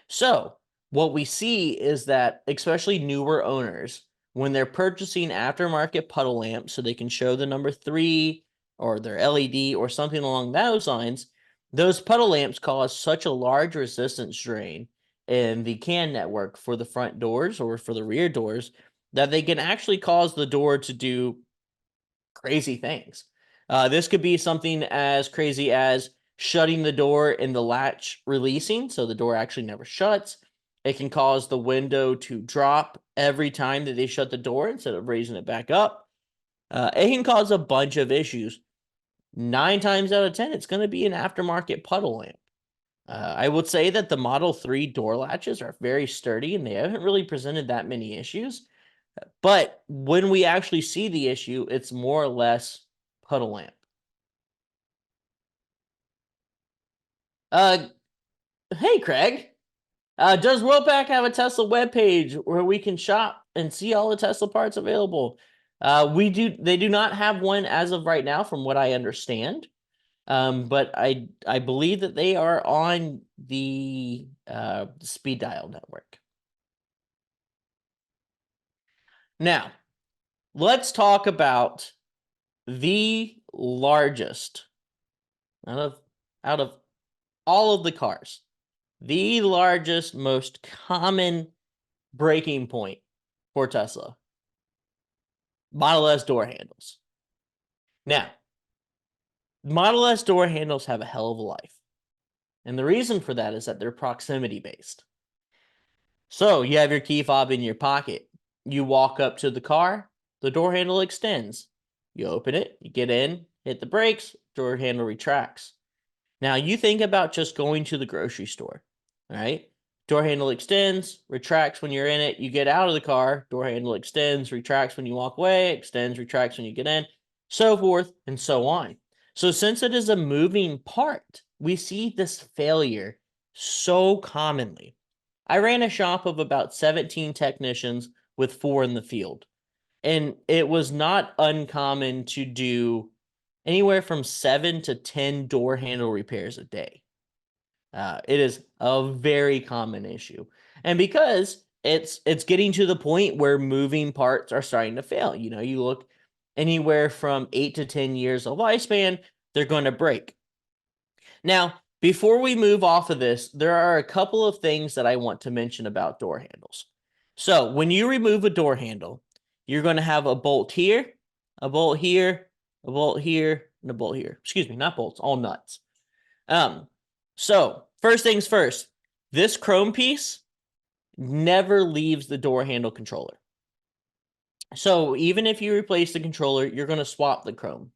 So what we see is that, especially newer owners, when they're purchasing aftermarket puddle lamps so they can show the number 3 or their LED or something along those lines, those puddle lamps cause such a large resistance drain in the CAN network for the front doors or for the rear doors that they can actually cause the door to do crazy things. This could be something as crazy as shutting the door and the latch releasing, so the door actually never shuts. It can cause the window to drop every time that they shut the door instead of raising it back up. It can cause a bunch of issues. 9 times out of 10, it's going to be an aftermarket puddle lamp. I would say that the Model 3 door latches are very sturdy and they haven't really presented that many issues. But when we actually see the issue, it's more or less puddle lamp. Uh, hey, Craig. Does Worldpack have a Tesla webpage where we can shop and see all the Tesla parts available? We do. They do not have one as of right now, from what I understand. But I believe that they are on the speed dial network. Now, let's talk about the largest out of all of the cars, the largest, most common breaking point for Tesla: Model S door handles. Now, Model S door handles have a hell of a life. And the reason for that is that they're proximity based. So you have your key fob in your pocket. You walk up to the car, the door handle extends. You open it, you get in, hit the brakes, door handle retracts. Now you think about just going to the grocery store, all right? Door handle extends, retracts when you're in it. You get out of the car, door handle extends, retracts when you walk away, extends, retracts when you get in, so forth and so on. So since it is a moving part, we see this failure so commonly. I ran a shop of about 17 technicians with 4 in the field, and it was not uncommon to do anywhere from 7 to 10 door handle repairs a day. It is a very common issue. And because it's getting to the point where moving parts are starting to fail. You look anywhere from 8 to 10 years of lifespan, they're going to break. Now, before we move off of this, there are a couple of things that I want to mention about door handles. So when you remove a door handle, you're going to have a bolt here, a bolt here, a bolt here, and a bolt here. Excuse me, not bolts, all nuts. So first things first, this chrome piece never leaves the door handle controller. So even if you replace the controller, you're going to swap the chrome.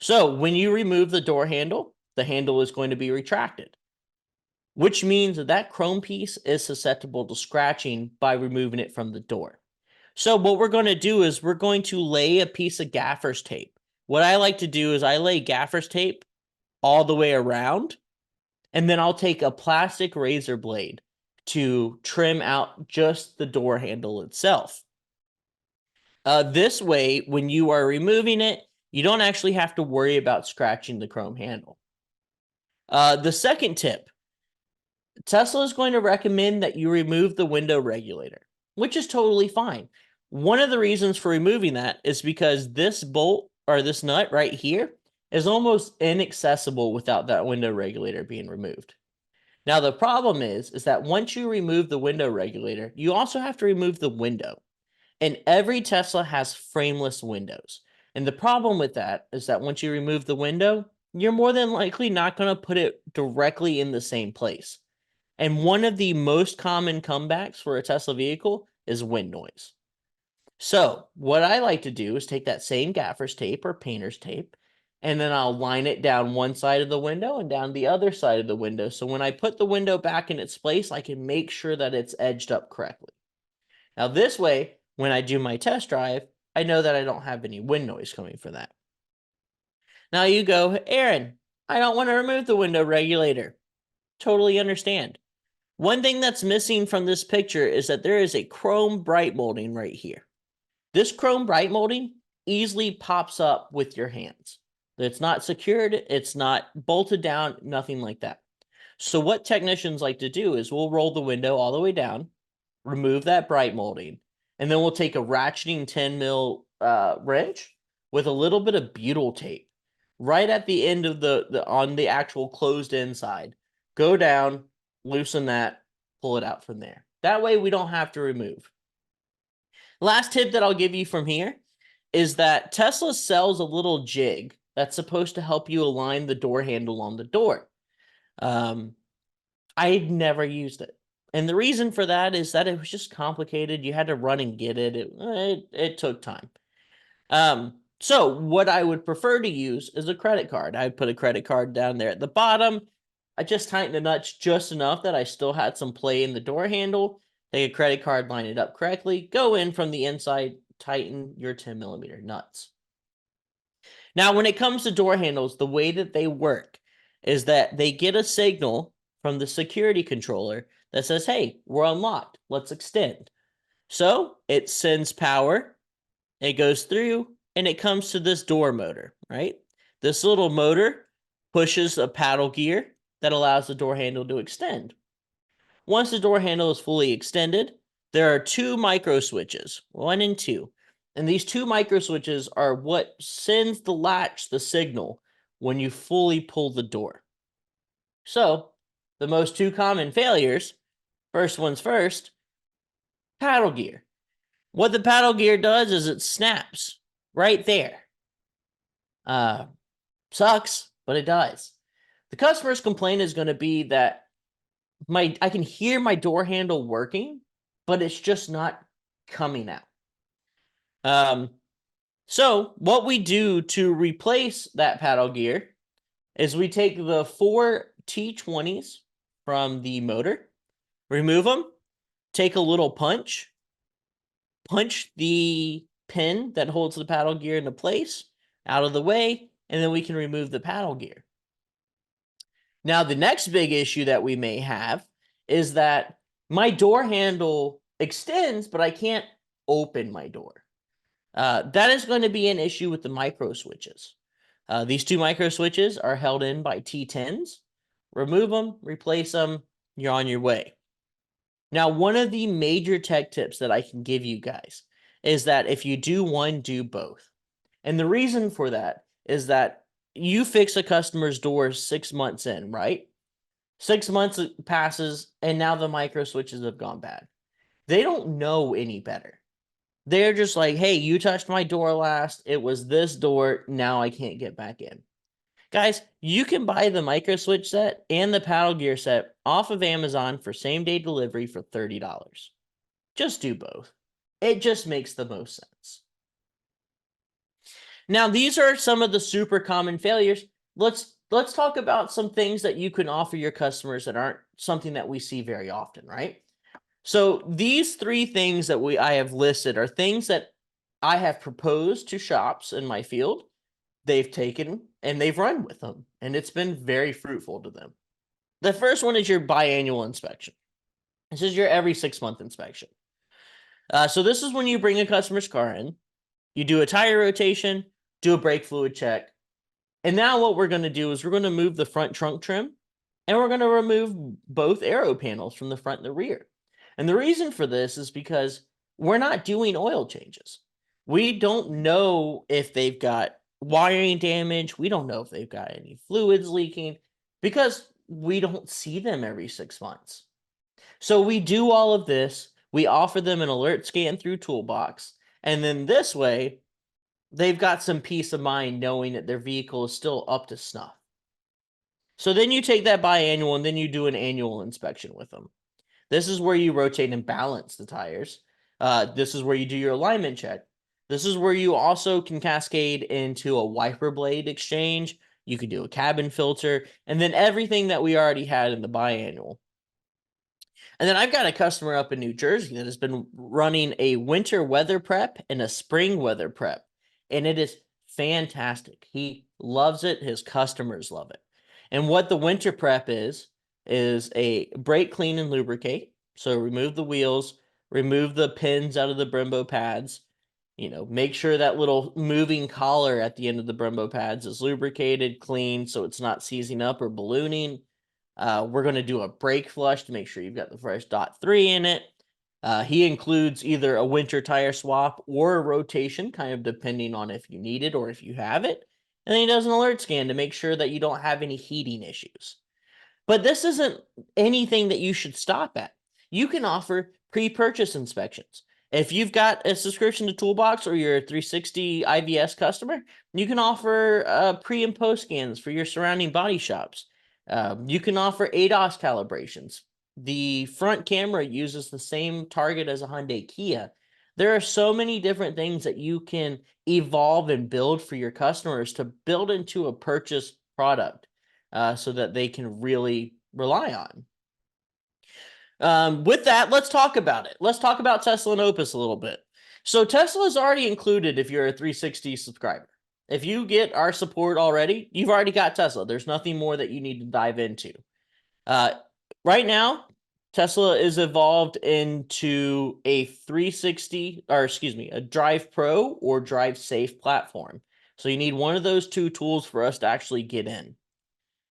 So when you remove the door handle, the handle is going to be retracted, which means that that chrome piece is susceptible to scratching by removing it from the door. So what we're going to do is we're going to lay a piece of gaffer's tape. What I like to do is I lay gaffer's tape all the way around, and then I'll take a plastic razor blade to trim out just the door handle itself. This way, when you are removing it, you don't actually have to worry about scratching the chrome handle. The second tip, Tesla is going to recommend that you remove the window regulator, which is totally fine. One of the reasons for removing that is because this bolt or this nut right here is almost inaccessible without that window regulator being removed. Now, the problem is that once you remove the window regulator, you also have to remove the window. And every Tesla has frameless windows. And the problem with that is that once you remove the window, you're more than likely not going to put it directly in the same place. And one of the most common comebacks for a Tesla vehicle is wind noise. So what I like to do is take that same gaffer's tape or painter's tape, and then I'll line it down one side of the window and down the other side of the window. So when I put the window back in its place, I can make sure that it's edged up correctly. Now this way, when I do my test drive, I know that I don't have any wind noise coming from that. Now you go, Aaron, I don't want to remove the window regulator. Totally understand. One thing that's missing from this picture is that there is a chrome bright molding right here. This chrome bright molding easily pops up with your hands. It's not secured, it's not bolted down, nothing like that. So what technicians like to do is we'll roll the window all the way down, remove that bright molding, and then we'll take a ratcheting 10 mil wrench with a little bit of butyl tape right at the end of on the actual closed inside. Go down, loosen that, pull it out from there. That way we don't have to remove. Last tip that I'll give you from here is that Tesla sells a little jig that's supposed to help you align the door handle on the door. I'd never used it. And the reason for that is that it was just complicated. You had to run and get it. It took time. So what I would prefer to use is a credit card. I'd put a credit card down there at the bottom. I just tightened the nuts just enough that I still had some play in the door handle. Take a credit card, line it up correctly, go in from the inside, tighten your 10 millimeter nuts. Now, when it comes to door handles, the way that they work is that they get a signal from the security controller that says, hey, we're unlocked, let's extend. So it sends power, it goes through, and it comes to this door motor, right? This little motor pushes a paddle gear that allows the door handle to extend. Once the door handle is fully extended, there are two micro switches, 1 and 2. And these two micro switches are what sends the latch the signal when you fully pull the door. So the most two common failures, first one's first, paddle gear. What the paddle gear does is it snaps right there. Sucks, but it does. The customer's complaint is going to be that I can hear my door handle working, but it's just not coming out. So what we do to replace that paddle gear is we take the 4 T20s from the motor, remove them, take a little punch the pin that holds the paddle gear into place out of the way, and then we can remove the paddle gear. Now, the next big issue that we may have is that my door handle extends, but I can't open my door. That is going to be an issue with the micro switches. These two micro switches are held in by T10s. Remove them, replace them, you're on your way. Now, one of the major tech tips that I can give you guys is that if you do one, do both. And the reason for that is that you fix a customer's door 6 months in, right? 6 months passes, and now the micro switches have gone bad. They don't know any better. They're just like, hey, you touched my door last. It was this door. Now I can't get back in. Guys, you can buy the micro switch set and the paddle gear set off of Amazon for same-day delivery for $30. Just do both. It just makes the most sense. Now, these are some of the super common failures. Let's talk about some things that you can offer your customers that aren't something that we see very often, right? So these 3 things that I have listed are things that I have proposed to shops in my field. They've taken and they've run with them, and it's been very fruitful to them. The first one is your biannual inspection. This is your every 6-month inspection. So this is when you bring a customer's car in, you do a tire rotation, do a brake fluid check, and now what we're going to do is we're going to move the front trunk trim, and we're going to remove both aero panels from the front and the rear. And the reason for this is because we're not doing oil changes. We don't know if they've got wiring damage. We don't know if they've got any fluids leaking because we don't see them every 6 months. So we do all of this. We offer them an alert scan through Toolbox. And then this way, they've got some peace of mind knowing that their vehicle is still up to snuff. So then you take that biannual and then you do an annual inspection with them. This is where you rotate and balance the tires. This is where you do your alignment check. This is where you also can cascade into a wiper blade exchange. You can do a cabin filter, and then everything that we already had in the biannual. And then I've got a customer up in New Jersey that has been running a winter weather prep and a spring weather prep, and it is fantastic. He loves it. His customers love it. And what the winter prep is a brake clean and lubricate. So remove the wheels, remove the pins out of the Brembo pads, make sure that little moving collar at the end of the Brembo pads is lubricated, clean, so it's not seizing up or ballooning. We're going to do a brake flush to make sure you've got the fresh .3 in it. He includes either a winter tire swap or a rotation, kind of depending on if you need it or if you have it. And then he does an alert scan to make sure that you don't have any heating issues. But this isn't anything that you should stop at. You can offer pre-purchase inspections. If you've got a subscription to Toolbox or you're a 360 IVS customer, you can offer pre and post scans for your surrounding body shops. You can offer ADAS calibrations. The front camera uses the same target as a Hyundai Kia. There are so many different things that you can evolve and build for your customers to build into a purchase product so that they can really rely on. With that, let's talk about it. Let's talk about Tesla and Opus a little bit. So Tesla is already included if you're a 360 subscriber. If you get our support already, you've already got Tesla. There's nothing more that you need to dive into. Right now, Tesla is evolved into a 360, or excuse me, a Drive Pro or Drive Safe platform. So you need one of those two tools for us to actually get in.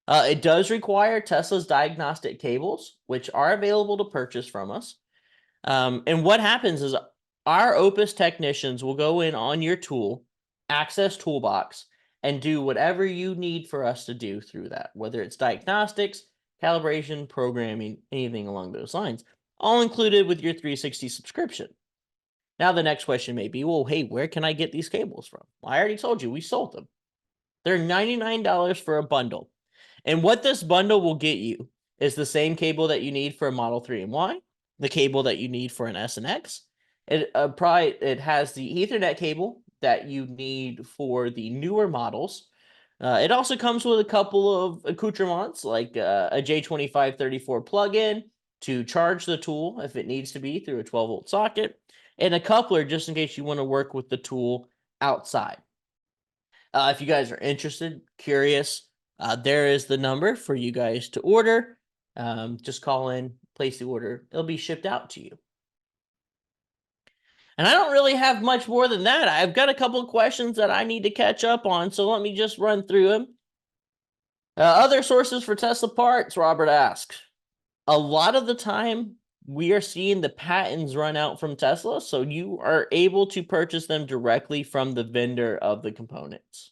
It does require Tesla's diagnostic cables, which are available to purchase from us. And what happens is our Opus technicians will go in on your tool, access Toolbox, and do whatever you need for us to do through that, whether it's diagnostics, calibration, programming, anything along those lines, all included with your 360 subscription. Now, the next question may be, well, hey, where can I get these cables from? Well, I already told you, we sold them. They're $99 for a bundle. And what this bundle will get you is the same cable that you need for a Model 3 and Y, the cable that you need for an S and X. It has the Ethernet cable that you need for the newer models. It also comes with a couple of accoutrements like a J2534 plug-in to charge the tool if it needs to be through a 12-volt socket, and a coupler just in case you want to work with the tool outside. If you guys are interested, curious, there is the number for you guys to order. Just call in, place the order. It'll be shipped out to you. And I don't really have much more than that. I've got a couple of questions that I need to catch up on, so let me just run through them. Other sources for Tesla parts, Robert asks. A lot of the time, we are seeing the patents run out from Tesla, so you are able to purchase them directly from the vendor of the components.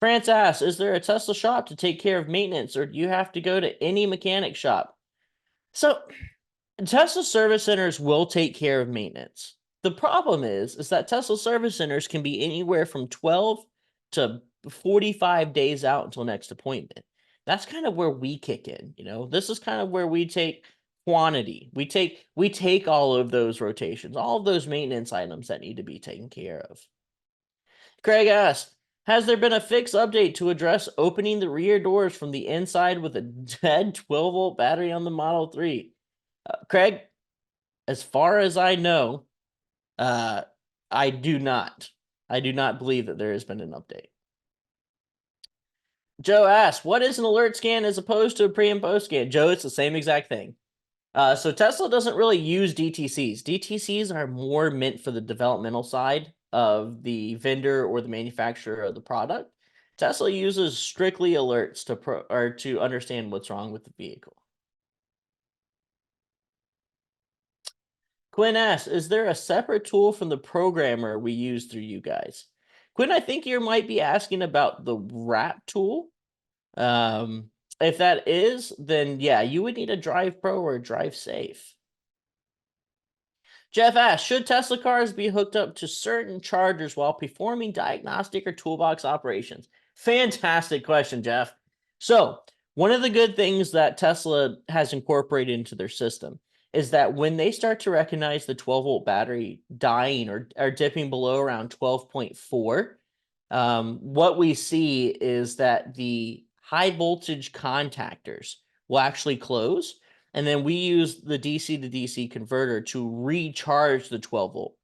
France asks, is there a Tesla shop to take care of maintenance, or do you have to go to any mechanic shop? So Tesla service centers will take care of maintenance. The problem is that Tesla service centers can be anywhere from 12 to 45 days out until next appointment. That's kind of where we kick in, This is kind of where we take quantity. We take all of those rotations, all of those maintenance items that need to be taken care of. Craig asks, has there been a fix update to address opening the rear doors from the inside with a dead 12-volt battery on the Model 3? Craig, as far as I know, I do not. I do not believe that there has been an update. Joe asks, what is an alert scan as opposed to a pre and post scan? Joe, it's the same exact thing. So Tesla doesn't really use DTCs. DTCs are more meant for the developmental side of the vendor or the manufacturer of the product. Tesla uses strictly alerts to understand what's wrong with the vehicle. Quinn asks, is there a separate tool from the programmer we use through you guys? Quinn, I think you might be asking about the wrap tool. If that is, then yeah, you would need a Drive Pro or a Drive Safe. Jeff asks, should Tesla cars be hooked up to certain chargers while performing diagnostic or toolbox operations? Fantastic question, Jeff. So, one of the good things that Tesla has incorporated into their system is that when they start to recognize the 12-volt battery dying or dipping below around 12.4, what we see is that the high voltage contactors will actually close. And then we use the DC to DC converter to recharge the 12 volt.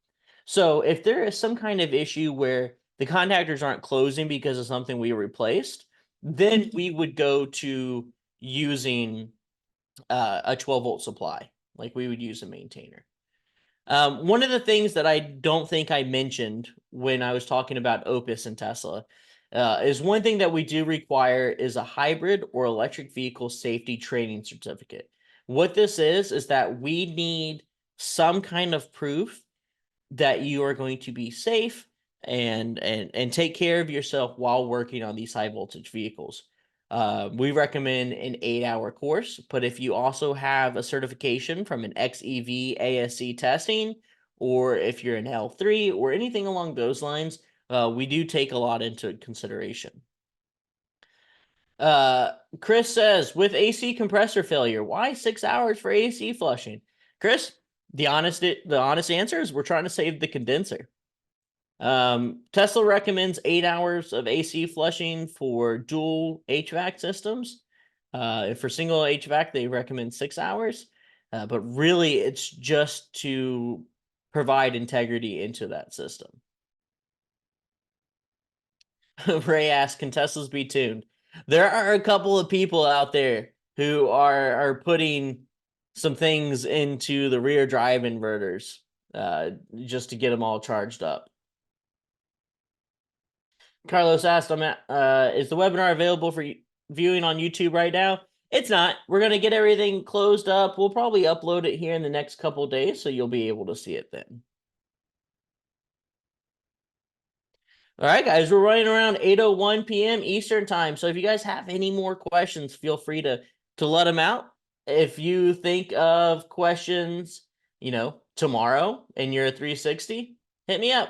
So if there is some kind of issue where the contactors aren't closing because of something we replaced, then we would go to using a 12-volt supply, like we would use a maintainer. One of the things that I don't think I mentioned when I was talking about Opus and Tesla is one thing that we do require is a hybrid or electric vehicle safety training certificate. What this is that we need some kind of proof that you are going to be safe and take care of yourself while working on these high voltage vehicles. We recommend an 8-hour course, but if you also have a certification from an XEV ASC testing, or if you're an L3 or anything along those lines, we do take a lot into consideration. Chris says, with AC compressor failure, why 6 hours for AC flushing? Chris, the honest answer is we're trying to save the condenser. Tesla recommends 8 hours of AC flushing for dual HVAC systems. For single HVAC, they recommend 6 hours. But really, it's just to provide integrity into that system. Ray asks, can Teslas be tuned? There are a couple of people out there who are putting some things into the rear drive inverters just to get them all charged up. Carlos asked, is the webinar available for viewing on YouTube right now? It's not. We're going to get everything closed up. We'll probably upload it here in the next couple of days, so you'll be able to see it then. All right, guys, we're running around 8:01 p.m. Eastern time. So if you guys have any more questions, feel free to let them out. If you think of questions, tomorrow and you're a 360, hit me up.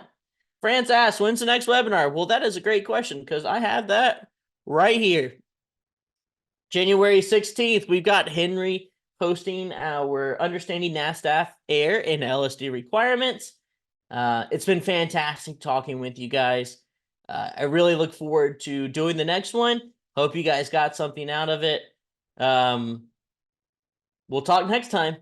France asks, when's the next webinar? Well, that is a great question because I have that right here. January 16th, we've got Henry hosting our Understanding NASDAQ Air and LSD Requirements. It's been fantastic talking with you guys. I really look forward to doing the next one. Hope you guys got something out of it. We'll talk next time.